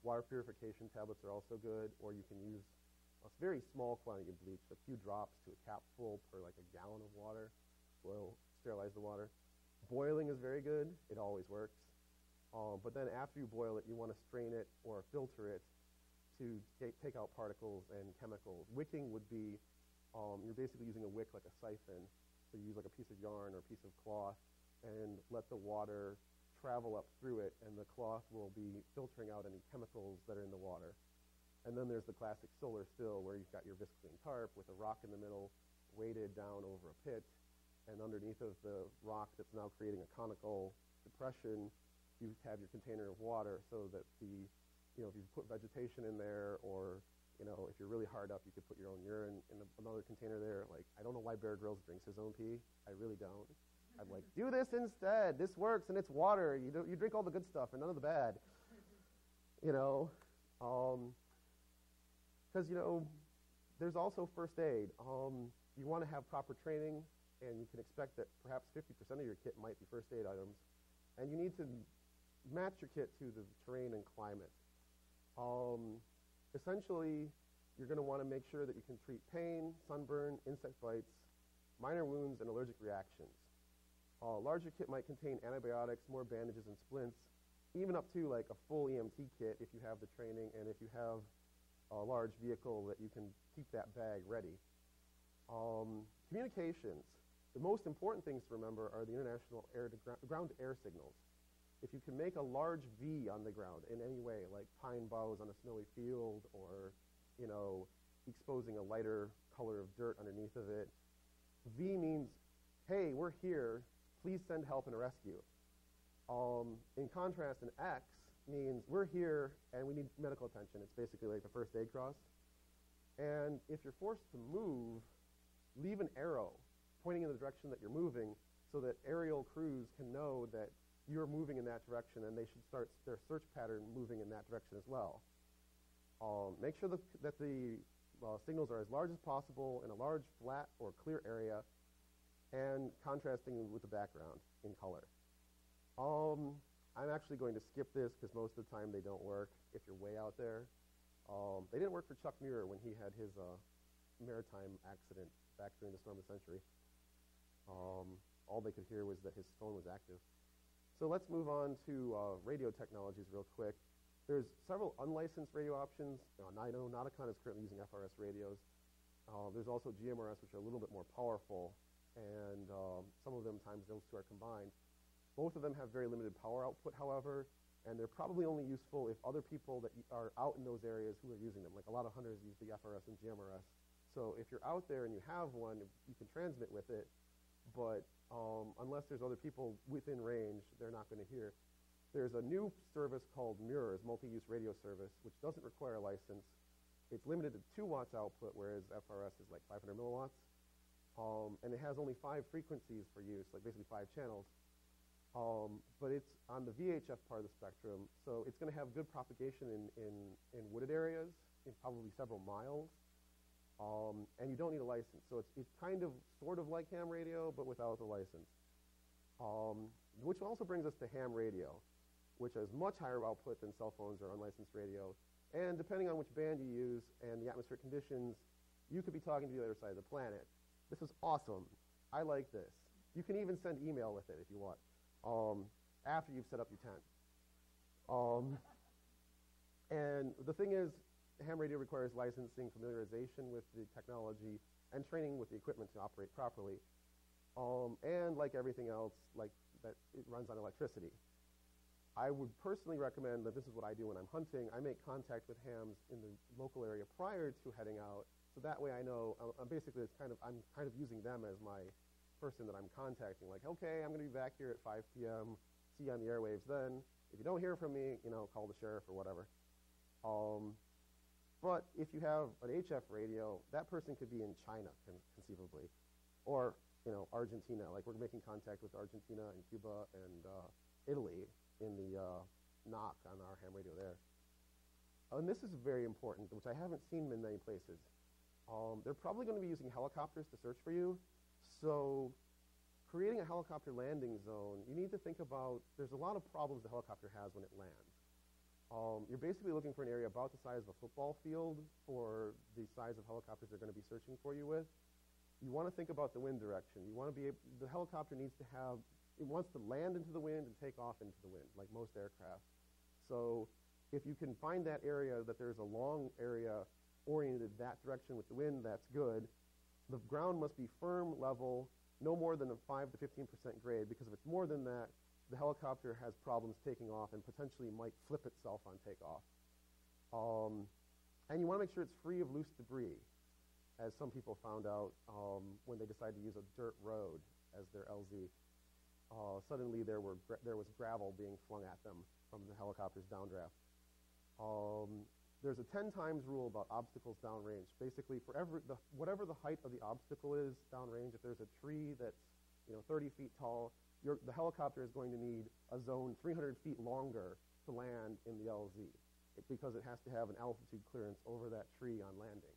Water purification tablets are also good, or you can use a very small quantity of bleach, a few drops to a capful per like a gallon of water will sterilize the water. Boiling is very good. It always works. But then after you boil it, you want to strain it or filter it to take out particles and chemicals. Wicking would be, you're basically using a wick like a siphon. So you use like a piece of yarn or a piece of cloth and let the water travel up through it, and the cloth will be filtering out any chemicals that are in the water. And then there's the classic solar still, where you've got your viscosine tarp with a rock in the middle, weighted down over a pit, and underneath of the rock that's now creating a conical depression, you have your container of water, so that if you put vegetation in there, or if you're really hard up, you could put your own urine in another container there. Like, I don't know why Bear Grylls drinks his own pee. I really don't. I'm like, do this instead. This works, and it's water. You drink all the good stuff and none of the bad. Because there's also first aid. You want to have proper training, and you can expect that perhaps 50% of your kit might be first aid items, and you need to match your kit to the terrain and climate. Essentially, you're going to want to make sure that you can treat pain, sunburn, insect bites, minor wounds, and allergic reactions. Larger kit might contain antibiotics, more bandages and splints, even up to like a full EMT kit if you have the training and if you have a large vehicle that you can keep that bag ready. Communications. The most important things to remember are the international ground-to-air signals. If you can make a large V on the ground in any way, like pine boughs on a snowy field or, you know, exposing a lighter color of dirt underneath of it, V means, hey, we're here, please send help and a rescue. In contrast, an X means we're here and we need medical attention. It's basically like the first aid cross. And if you're forced to move, leave an arrow pointing in the direction that you're moving so that aerial crews can know that you're moving in that direction and they should start their search pattern moving in that direction as well. Make sure that the signals are as large as possible in a large, flat, or clear area and contrasting with the background in color. I'm actually going to skip this because most of the time they don't work if you're way out there. They didn't work for Chuck Muir when he had his maritime accident back during the storm of the century. All they could hear was that his phone was active. So let's move on to radio technologies real quick. There's several unlicensed radio options. I know NOTACON is currently using FRS radios. There's also GMRS, which are a little bit more powerful, and some of them times those two are combined. Both of them have very limited power output, however, and they're probably only useful if other people that are out in those areas who are using them. Like a lot of hunters use the FRS and GMRS. So if you're out there and you have one, you can transmit with it, but unless there's other people within range, they're not going to hear. There's a new service called MURS, Multi-Use Radio Service, which doesn't require a license. It's limited to 2 watts output, whereas FRS is like 500 milliwatts. And it has only 5 frequencies for use, like basically 5 channels. But it's on the VHF part of the spectrum, so it's going to have good propagation in wooded areas, in probably several miles. And you don't need a license. So it's kind of sort of like ham radio, but without the license. Which also brings us to ham radio, which has much higher output than cell phones or unlicensed radio. And depending on which band you use and the atmospheric conditions, you could be talking to the other side of the planet. This is awesome. I like this. You can even send email with it if you want, after you've set up your tent. And the thing is, ham radio requires licensing, familiarization with the technology, and training with the equipment to operate properly. And like everything else, like that, it runs on electricity. I would personally recommend that this is what I do when I'm hunting. I make contact with hams in the local area prior to heading out, so that way I know. Basically, I'm kind of using them as my person that I'm contacting. Like, okay, I'm going to be back here at 5 p.m. See you on the airwaves then. If you don't hear from me, call the sheriff or whatever. But if you have an HF radio, that person could be in China, conceivably, or Argentina. Like we're making contact with Argentina and Cuba and Italy in the knock on our ham radio there. And this is very important, which I haven't seen in many places. They're probably going to be using helicopters to search for you. So creating a helicopter landing zone, you need to think about, there's a lot of problems the helicopter has when it lands. You're basically looking for an area about the size of a football field for the size of helicopters they're going to be searching for you with. You want to think about the wind direction. You want to be able, the helicopter needs to have, it wants to land into the wind and take off into the wind, like most aircraft. So if you can find that area, that there's a long area oriented that direction with the wind, that's good. The ground must be firm, level, no more than a 5 to 15% grade, because if it's more than that, the helicopter has problems taking off and potentially might flip itself on takeoff. And you want to make sure it's free of loose debris, as some people found out when they decided to use a dirt road as their LZ. Suddenly there was gravel being flung at them from the helicopter's downdraft. There's a 10 times rule about obstacles downrange. Basically, for whatever the height of the obstacle is downrange, if there's a tree that's 30 feet tall, the helicopter is going to need a zone 300 feet longer to land in the LZ, because it has to have an altitude clearance over that tree on landing.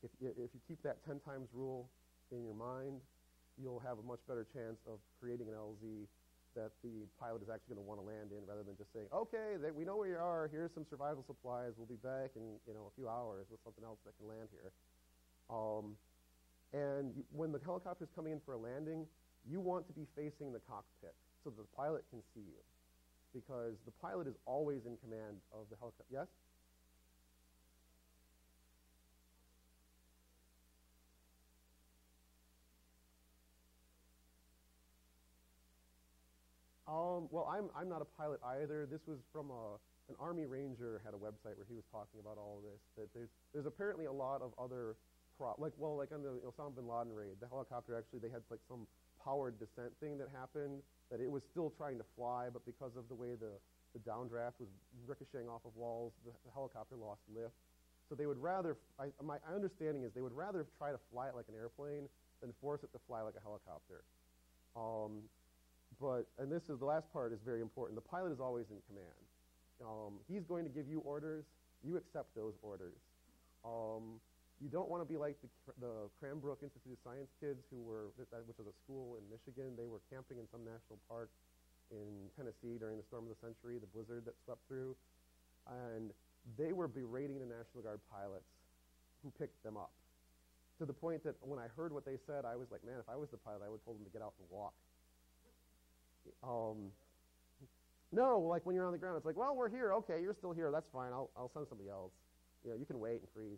If you keep that 10 times rule in your mind, you'll have a much better chance of creating an LZ that the pilot is actually going to want to land in, rather than just saying, okay, we know where you are, here's some survival supplies, we'll be back in a few hours with something else that can land here. When the helicopter is coming in for a landing, you want to be facing the cockpit so that the pilot can see you. because the pilot is always in command of the helicopter. Yes? Well, I'm not a pilot either. This was from an Army Ranger had a website where he was talking about all of this. That there's apparently a lot of other like on the Osama bin Laden raid, the helicopter actually they had like some powered descent thing that happened that it was still trying to fly, but because of the way the downdraft was ricocheting off of walls, the helicopter lost lift. So they would rather, my understanding is they would rather try to fly it like an airplane than force it to fly like a helicopter. And this is the last part is very important. The pilot is always in command. He's going to give you orders. You accept those orders. You don't want to be like the Cranbrook Institute of Science kids which was a school in Michigan. They were camping in some national park in Tennessee during the storm of the century, the blizzard that swept through. And they were berating the National Guard pilots who picked them up, to the point that when I heard what they said, I was like, man, if I was the pilot, I would have told them to get out and walk. No, like when you're on the ground, it's like, well, we're here. Okay, you're still here. That's fine. I'll send somebody else. You can wait and freeze.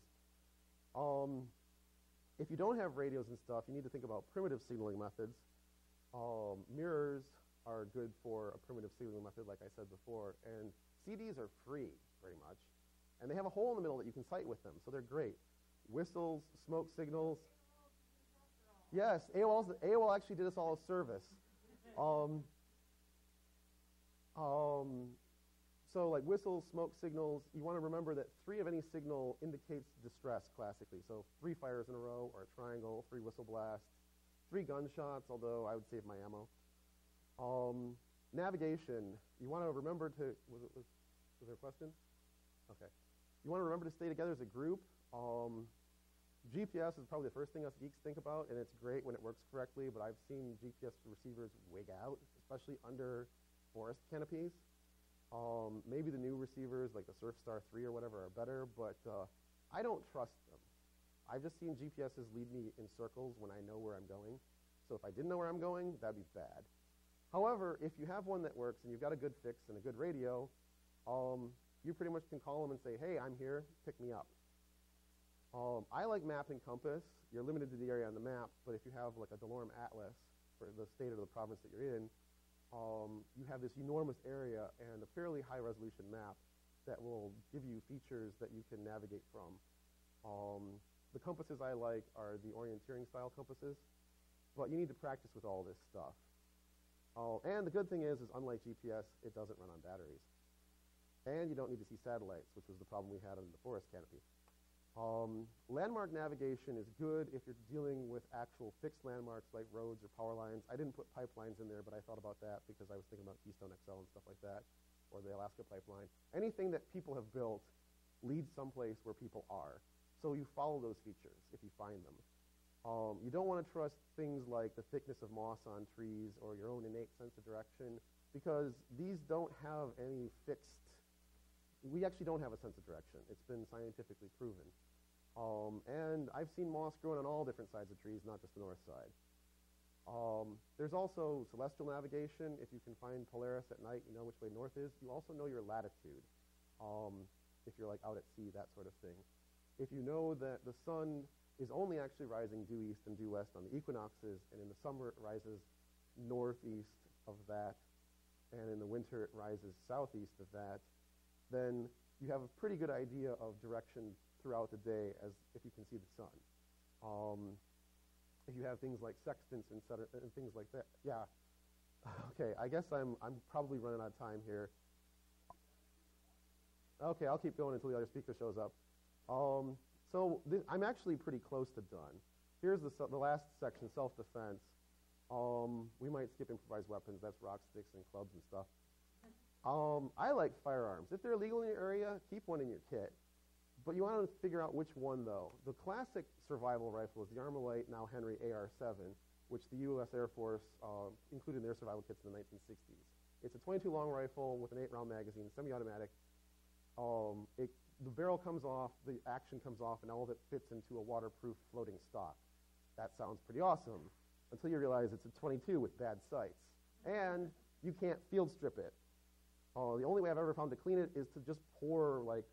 If you don't have radios and stuff, you need to think about primitive signaling methods. Mirrors are good for a primitive signaling method, like I said before, and CDs are free, pretty much. And they have a hole in the middle that you can sight with them, so they're great. Whistles, smoke signals. Yes, AOL actually did us all a service. So like whistles, smoke signals, you want to remember that 3 of any signal indicates distress classically. So 3 fires in a row or a triangle, 3 whistle blasts, 3 gunshots, although I would save my ammo. Navigation, you want to remember to, was there a question? Okay. You want to remember to stay together as a group. GPS is probably the first thing us geeks think about, and it's great when it works correctly, but I've seen GPS receivers wig out, especially under forest canopies. Maybe the new receivers, like the Surfstar 3 or whatever, are better, but I don't trust them. I've just seen GPSs lead me in circles when I know where I'm going. So if I didn't know where I'm going, that'd be bad. However, if you have one that works and you've got a good fix and a good radio, you pretty much can call them and say, hey, I'm here, pick me up. I like map and compass. You're limited to the area on the map, but if you have like a DeLorme atlas for the state or the province that you're in, you have this enormous area and a fairly high resolution map that will give you features that you can navigate from. The compasses I like are the orienteering style compasses, but you need to practice with all this stuff. And the good thing is unlike GPS, it doesn't run on batteries. And you don't need to see satellites, which was the problem we had in the forest canopy. Landmark navigation is good if you're dealing with actual fixed landmarks like roads or power lines. I didn't put pipelines in there, but I thought about that because I was thinking about Keystone XL and stuff like that, or the Alaska pipeline. Anything that people have built leads someplace where people are. So you follow those features if you find them. You don't want to trust things like the thickness of moss on trees or your own innate sense of direction, because these don't have any fixed. We actually don't have a sense of direction. It's been scientifically proven. And I've seen moss growing on all different sides of trees, not just the north side. There's also celestial navigation. If you can find Polaris at night, you know which way north is. You also know your latitude, if you're like out at sea, that sort of thing. If you know that the sun is only actually rising due east and due west on the equinoxes, and in the summer it rises northeast of that, and in the winter it rises southeast of that, then you have a pretty good idea of direction throughout the day as if you can see the sun. If you have things like sextants and things like that. Yeah. Okay, I guess I'm probably running out of time here. Okay, I'll keep going until the other speaker shows up. I'm actually pretty close to done. Here's the last section, self-defense. We might skip improvised weapons. That's rock sticks and clubs and stuff. I like firearms. If they're legal in your area, keep one in your kit. But you want to figure out which one, though. The classic survival rifle is the Armalite, now Henry AR-7, which the U.S. Air Force included in their survival kits in the 1960s. It's a 22 long rifle with an 8-round magazine, semi-automatic. The barrel comes off, the action comes off, and all of it fits into a waterproof floating stock. That sounds pretty awesome, until you realize it's a 22 with bad sights. And you can't field strip it. The only way I've ever found to clean it is to just pour like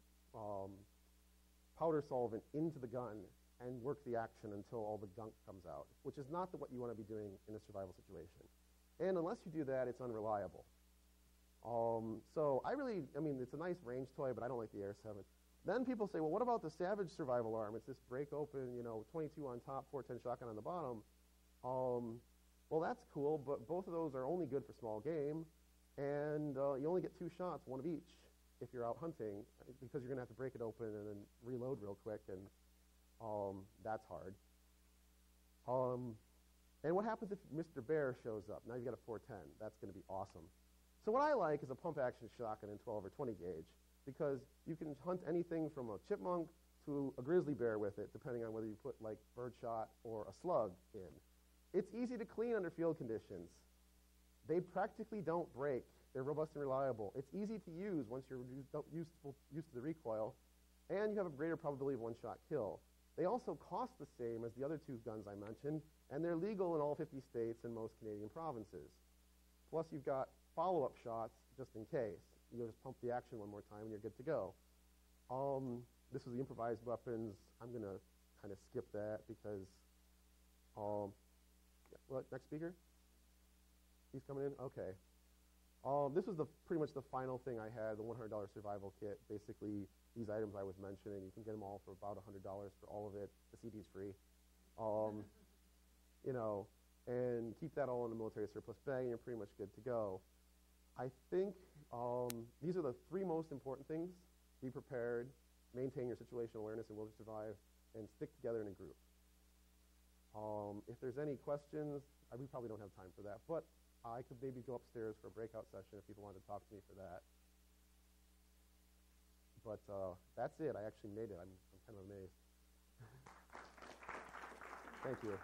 powder solvent into the gun and work the action until all the gunk comes out, which is not what you want to be doing in a survival situation. And unless you do that, it's unreliable. So I mean, it's a nice range toy, but I don't like the Air 7. Then people say, well, what about the Savage survival arm? It's this break open, 22 on top, 410 shotgun on the bottom. Well, that's cool, but both of those are only good for small game, and you only get 2 shots, one of each, if you're out hunting, because you're going to have to break it open and then reload real quick, and that's hard. And what happens if Mr. Bear shows up? Now you've got a 410. That's going to be awesome. So what I like is a pump-action shotgun in 12 or 20 gauge, because you can hunt anything from a chipmunk to a grizzly bear with it, depending on whether you put like birdshot or a slug in. It's easy to clean under field conditions. They practically don't break. They're robust and reliable. It's easy to use once you're used to the recoil, and you have a greater probability of one-shot kill. They also cost the same as the other 2 guns I mentioned, and they're legal in all 50 states and most Canadian provinces. Plus, you've got follow-up shots just in case. You'll just pump the action one more time and you're good to go. This is the improvised weapons. I'm going to kind of skip that because, what, next speaker? He's coming in? Okay. This was pretty much the final thing I had, the $100 survival kit. Basically, these items I was mentioning, you can get them all for about $100 for all of it. The CD's free. And keep that all in the military surplus bag, and you're pretty much good to go. I think these are the 3 most important things. Be prepared, maintain your situational awareness and will to survive, and stick together in a group. If there's any questions, we probably don't have time for that, but I could maybe go upstairs for a breakout session if people wanted to talk to me for that. But that's it. I actually made it. I'm kind of amazed. Thank you.